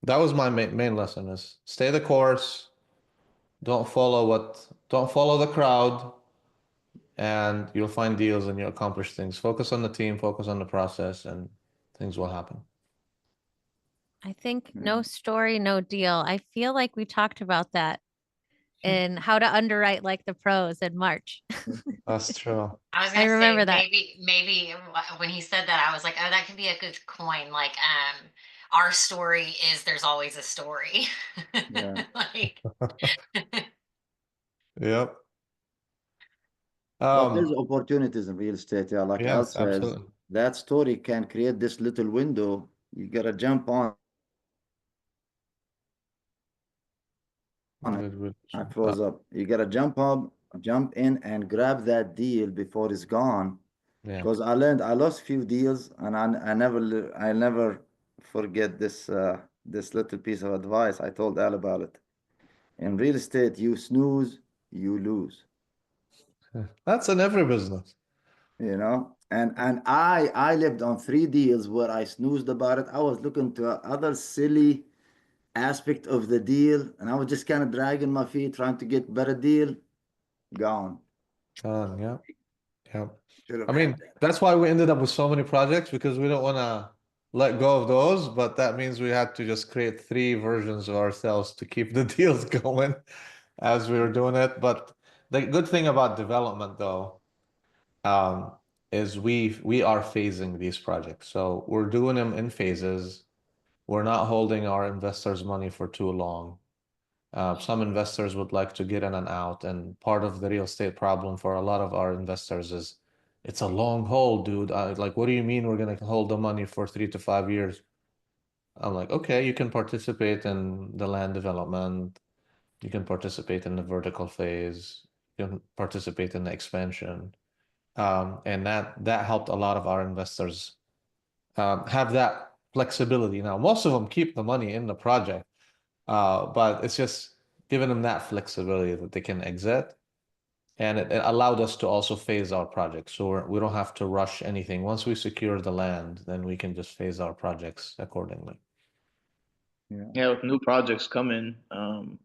Speaker 3: that was my main lesson, is stay the course, don't follow the crowd, and you'll find deals and you'll accomplish things. Focus on the team, focus on the process, and things will happen.
Speaker 1: I think no story, no deal. I feel like we talked about that in how to underwrite like the pros in March.
Speaker 3: That's true.
Speaker 5: I was
Speaker 1: I
Speaker 5: gonna
Speaker 1: remember
Speaker 5: say
Speaker 1: that.
Speaker 5: maybe when he said that, I was like, oh, that could be a good coin. Like, our story is there's always a story.
Speaker 4: Yeah.
Speaker 5: Like,
Speaker 3: Yep.
Speaker 4: But there's opportunities in real estate. Yeah, like Al
Speaker 3: Yes,
Speaker 4: says,
Speaker 3: absolutely.
Speaker 4: that story can create this little window. You gotta jump on it.
Speaker 3: Good.
Speaker 4: I froze up. You gotta jump up, jump in and grab that deal before it's gone.
Speaker 3: Yeah.
Speaker 4: Because I lost few deals, and I never forget this little piece of advice. I told Al about it. In real estate, you snooze, you lose.
Speaker 3: That's in every business.
Speaker 4: You know, and I lived on 3 deals where I snoozed about it. I was looking to other silly aspect of the deal, and I was just kind of dragging my feet, trying to get better deal. Gone.
Speaker 3: Yeah. Yeah.
Speaker 4: Should have
Speaker 3: I
Speaker 4: had
Speaker 3: mean,
Speaker 4: that.
Speaker 3: that's why we ended up with so many projects because we don't want to let go of those, but that means we had to just create three versions of ourselves to keep the deals going as we were doing it. But the good thing about development though, um, is we are phasing these projects. So we're doing them in phases. We're not holding our investors' money for too long. Some investors would like to get in and out, and part of the real estate problem for a lot of our investors is it's a long hold, dude. Like, what do you mean we're gonna hold the money for 3 to 5 years? I'm like, okay, you can participate in the land development, you can participate in the vertical phase, you can participate in the expansion. And that helped a lot of our investors have that flexibility. Now, most of them keep the money in the project, but it's just giving them that flexibility that they can exit. And it allowed us to also phase our projects. So we don't have to rush anything. Once we secure the land, then we can just phase our projects accordingly.
Speaker 4: Yeah.
Speaker 2: Yeah, with new projects coming,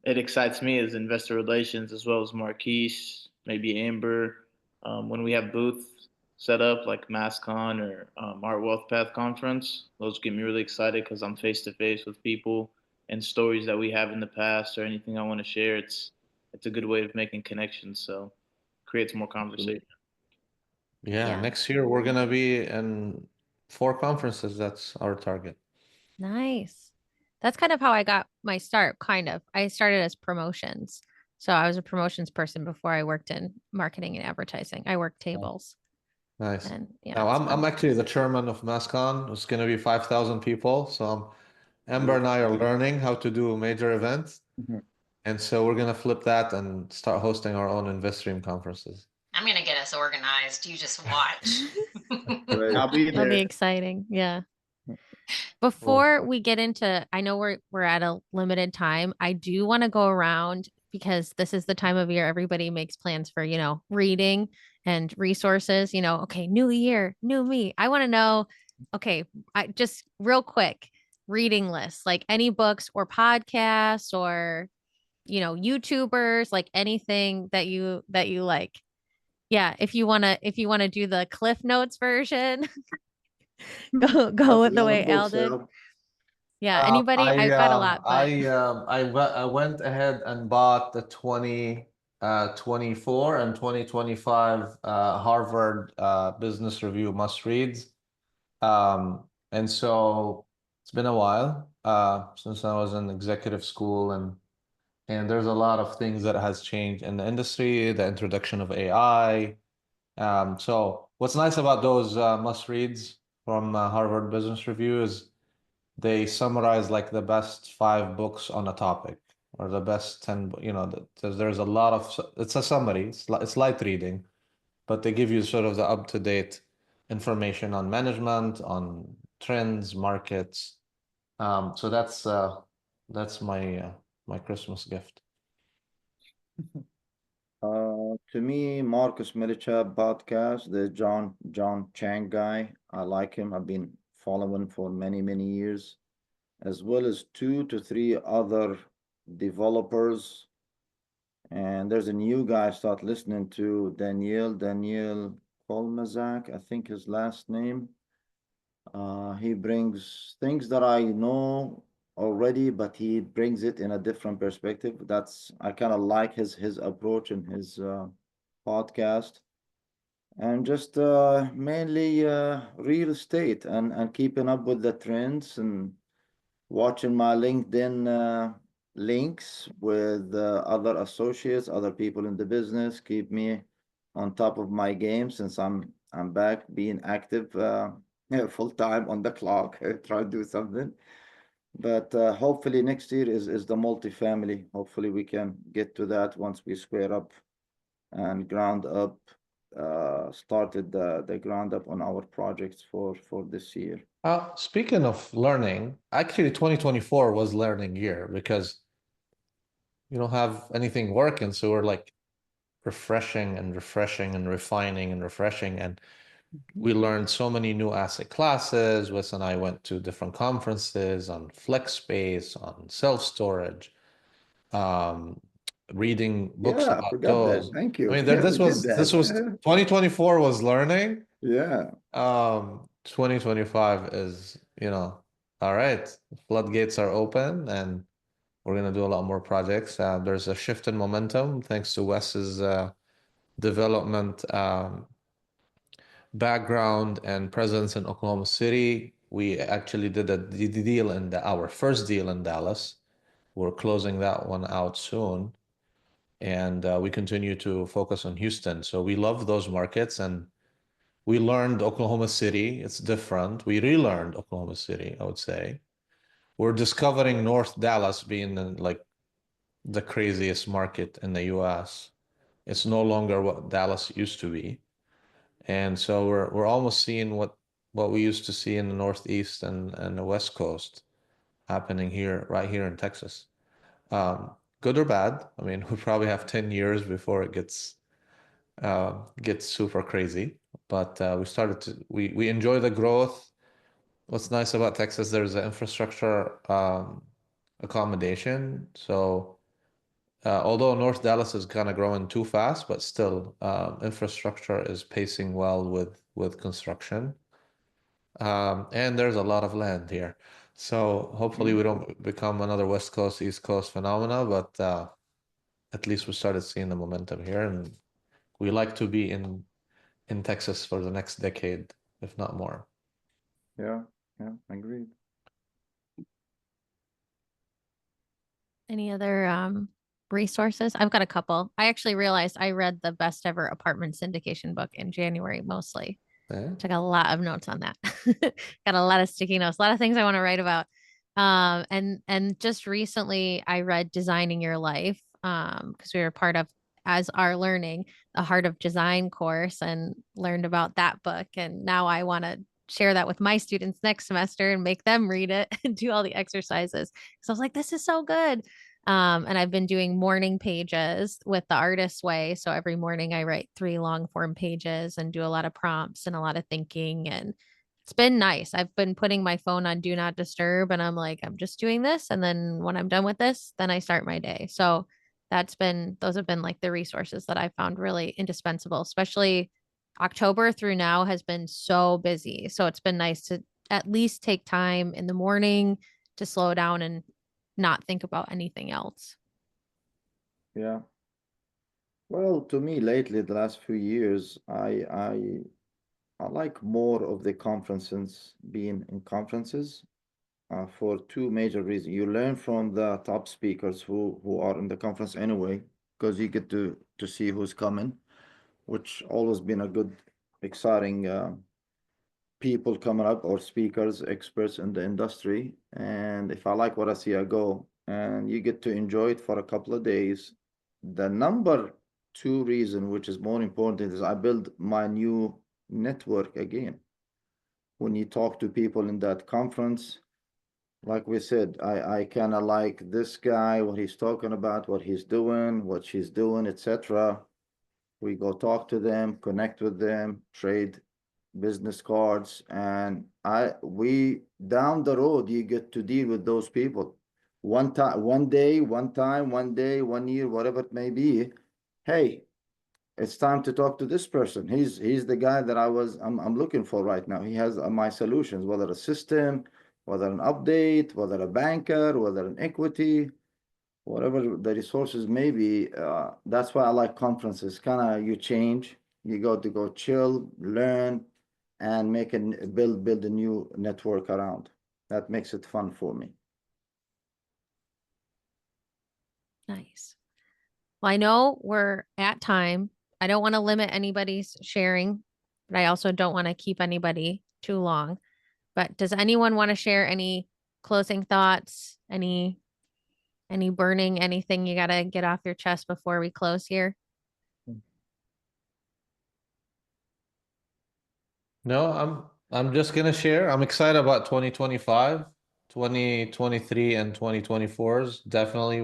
Speaker 2: it excites me as investor relations as well as Marquise, maybe Amber. When we have booths set up like MassCon or our Wealth Path conference, those get me really excited because I'm face to face with people and stories that we have in the past or anything I want to share. It's a good way of making connections. So creates more conversation.
Speaker 3: Yeah,
Speaker 1: Yeah.
Speaker 3: next year we're gonna be in 4 conferences. That's our target.
Speaker 1: Nice. That's kind of how I got my start, kind of. I started as promotions. So I was a promotions person before I worked in marketing and advertising. I worked tables
Speaker 3: Nice.
Speaker 1: and yeah,
Speaker 3: Now
Speaker 1: it's
Speaker 3: I'm
Speaker 1: fun.
Speaker 3: actually the chairman of MassCon. It's gonna be 5,000 people. So Amber and I are learning how to do major events.
Speaker 4: Mhm.
Speaker 3: And so we're gonna flip that and start hosting our own Investream conferences.
Speaker 5: I'm gonna get us organized. You just watch.
Speaker 4: Great.
Speaker 2: I'll be
Speaker 1: It'll be
Speaker 2: there.
Speaker 1: exciting. Yeah.
Speaker 3: Cool.
Speaker 1: Before we get into, I know we're at a limited time. I do want to go around because this is the time of year everybody makes plans for, reading and resources, okay, new year, new me. I want to know, okay, I just real quick, reading lists, like any books or podcasts or, YouTubers, like anything that you like. Yeah, if you want to do the Cliff Notes version, go
Speaker 4: That's a
Speaker 1: with the
Speaker 4: lot
Speaker 1: way
Speaker 4: of
Speaker 1: Al
Speaker 4: books,
Speaker 1: did.
Speaker 4: Al.
Speaker 1: Yeah, anybody? I've got a lot, but
Speaker 3: I went ahead and bought the 2024 and 2025 Harvard Business Review must reads. And so it's been a while since I was in executive school, and there's a lot of things that has changed in the industry, the introduction of AI. So what's nice about those must reads from Harvard Business Review is they summarize like the best 5 books on a topic or the best 10, there's a lot of, it's a summary, it's light reading, but they give you sort of the up-to-date information on management, on trends, markets. So that's my Christmas gift.
Speaker 4: To me, Marcus Millichap podcast, the John Chang guy. I like him. I've been following for many, many years, as well as 2 to 3 other developers. And there's a new guy I start listening to, Daniel Kolmazak, I think his last name. He brings things that I know already, but he brings it in a different perspective. I kind of like his approach and his podcast, and just mainly real estate and keeping up with the trends and watching my LinkedIn links with other associates, other people in the business, keep me on top of my game since I'm back being active full time on the clock, try to do something. But hopefully next year is the multifamily. Hopefully we can get to that once we square up and ground up, started the ground up on our projects for this year.
Speaker 3: Speaking of learning, actually 2024 was learning year because you don't have anything working. So we're like refreshing and refreshing and refining and refreshing. And we learned so many new asset classes. Wes and I went to different conferences on flex space, on self-storage, um, reading books
Speaker 4: Yeah, I
Speaker 3: about
Speaker 4: forgot that.
Speaker 3: those.
Speaker 4: Thank
Speaker 3: I
Speaker 4: you.
Speaker 3: mean,
Speaker 4: Yeah, we did
Speaker 3: this
Speaker 4: that.
Speaker 3: was 2024 was learning.
Speaker 4: Yeah.
Speaker 3: 2025 is, all right, floodgates are open and we're gonna do a lot more projects. There's a shift in momentum thanks to Wes's development background and presence in Oklahoma City. We actually did deal in our first deal in Dallas. We're closing that one out soon. And we continue to focus on Houston. So we love those markets, and we learned Oklahoma City. It's different. We relearned Oklahoma City, I would say. We're discovering North Dallas being like the craziest market in the US. It's no longer what Dallas used to be. And so we're almost seeing what we used to see in the Northeast and the West Coast happening here, right here in Texas. Good or bad. I mean, we probably have 10 years before it gets super crazy. But we enjoy the growth. What's nice about Texas, there's an infrastructure accommodation. So although North Dallas is kind of growing too fast, but still infrastructure is pacing well with construction. And there's a lot of land here. So hopefully we don't become another West Coast, East Coast phenomena, but at least we started seeing the momentum here, and we like to be in Texas for the next decade, if not more.
Speaker 4: Yeah, yeah, agreed.
Speaker 1: Any other resources? I've got a couple. I actually realized I read the best ever apartment syndication book in January mostly.
Speaker 3: Yeah.
Speaker 1: Took a lot of notes on that. Got a lot of sticky notes, a lot of things I want to write about. And just recently I read Designing Your Life, because we were part of, as our learning, the Heart of Design course, and learned about that book. And now I want to share that with my students next semester and make them read it and do all the exercises. So I was like, this is so good. And I've been doing morning pages with the artist way. So every morning I write 3 long form pages and do a lot of prompts and a lot of thinking. And it's been nice. I've been putting my phone on do not disturb, and I'm like, I'm just doing this. And then when I'm done with this, then I start my day. So those have been like the resources that I found really indispensable, especially October through now has been so busy. So it's been nice to at least take time in the morning to slow down and not think about anything else.
Speaker 4: Yeah. Well, to me, lately, the last few years, I like more of the conferences, being in conferences, for two major reasons. You learn from the top speakers who are in the conference anyway, because you get to see who's coming, which always been a good, exciting people coming up, or speakers, experts in the industry. And if I like what I see, I go. And you get to enjoy it for a couple of days. The number two reason, which is more important, is I build my new network again. When you talk to people in that conference, like we said, I kind of like this guy, what he's talking about, what he's doing, what she's doing, etc. We go talk to them, connect with them, trade business cards, and we down the road you get to deal with those people. One time, one day, one time, one day, 1 year, whatever it may be. Hey, it's time to talk to this person. He's the guy that I'm looking for right now. He has my solutions, whether a system, whether an update, whether a banker, whether an equity, whatever the resources may be. That's why I like conferences. Kind of you change, you go chill, learn, and build a new network around. That makes it fun for me.
Speaker 1: Nice. Well, I know we're at time. I don't want to limit anybody's sharing, but I also don't want to keep anybody too long. But does anyone want to share any closing thoughts? Any burning, anything you got to get off your chest before we close here?
Speaker 3: No, I'm just gonna share. I'm excited about 2025, 2023, and 2024s. Definitely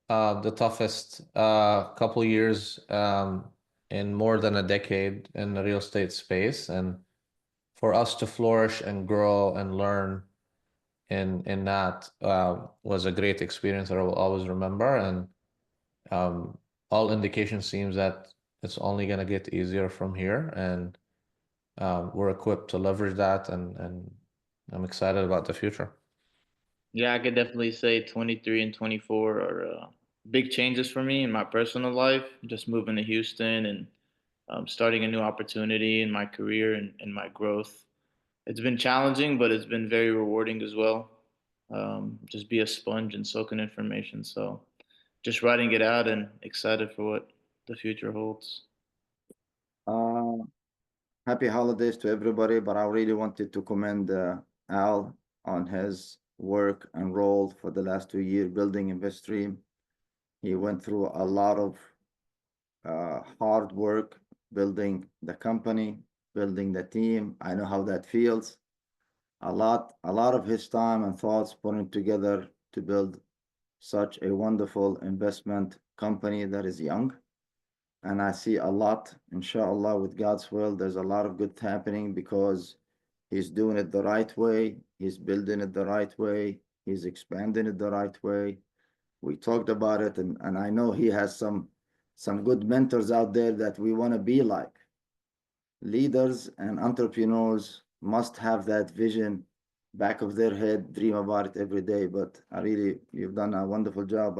Speaker 3: the toughest couple years in more than a decade in the real estate space, and for us to flourish and grow and learn in that was a great experience that I will always remember. And all indication seems that it's only going to get easier from here, and we're equipped to leverage that, and I'm excited about the future.
Speaker 2: Yeah, I could definitely say 23 and 24 are big changes for me in my personal life. Just moving to Houston and starting a new opportunity in my career and my growth. It's been challenging, but it's been very rewarding as well. Just be a sponge and soak in information. So just writing it out and excited for what the future holds.
Speaker 4: Uh, Happy holidays to everybody, but I really wanted to commend Al on his work and role for the last 2 years building Investream. He went through a lot of hard work building the company, building the team. I know how that feels. A lot of his time and thoughts putting together to build such a wonderful investment company that is young. And I see a lot, inshallah, with God's will, there's a lot of good happening because he's doing it the right way. He's building it the right way. He's expanding it the right way. We talked about it, and I know he has some good mentors out there that we want to be like. Leaders and entrepreneurs must have that vision back of their head, dream about it every day. But you've done a wonderful job,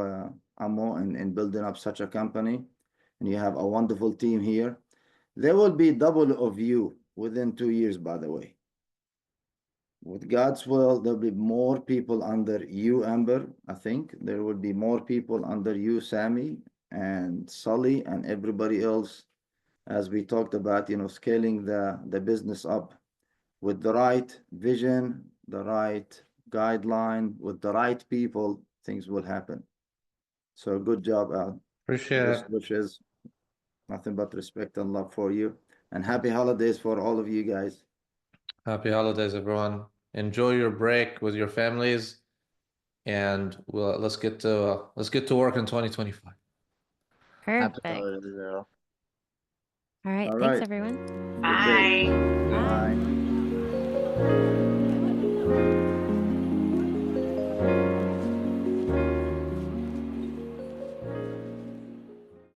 Speaker 4: Amo, in building up such a company. And you have a wonderful team here. There will be double of you within 2 years, by the way. With God's will, there'll be more people under you, Amber. I think there will be more people under you, Sammy, and Sully, and everybody else, as we talked about, scaling the business up with the right vision, the right guideline, with the right people, things will happen. So good job, Al.
Speaker 3: Appreciate
Speaker 4: Best
Speaker 3: it.
Speaker 4: wishes. Nothing but respect and love for you. And happy holidays for all of you guys.
Speaker 3: Happy holidays, everyone. Enjoy your break with your families, and let's get to work in 2025.
Speaker 2: Happy
Speaker 1: Perfect.
Speaker 2: holidays, Earl.
Speaker 1: All right.
Speaker 4: All
Speaker 1: Thanks,
Speaker 4: right.
Speaker 1: everyone.
Speaker 4: Good day.
Speaker 5: Bye.
Speaker 4: Bye.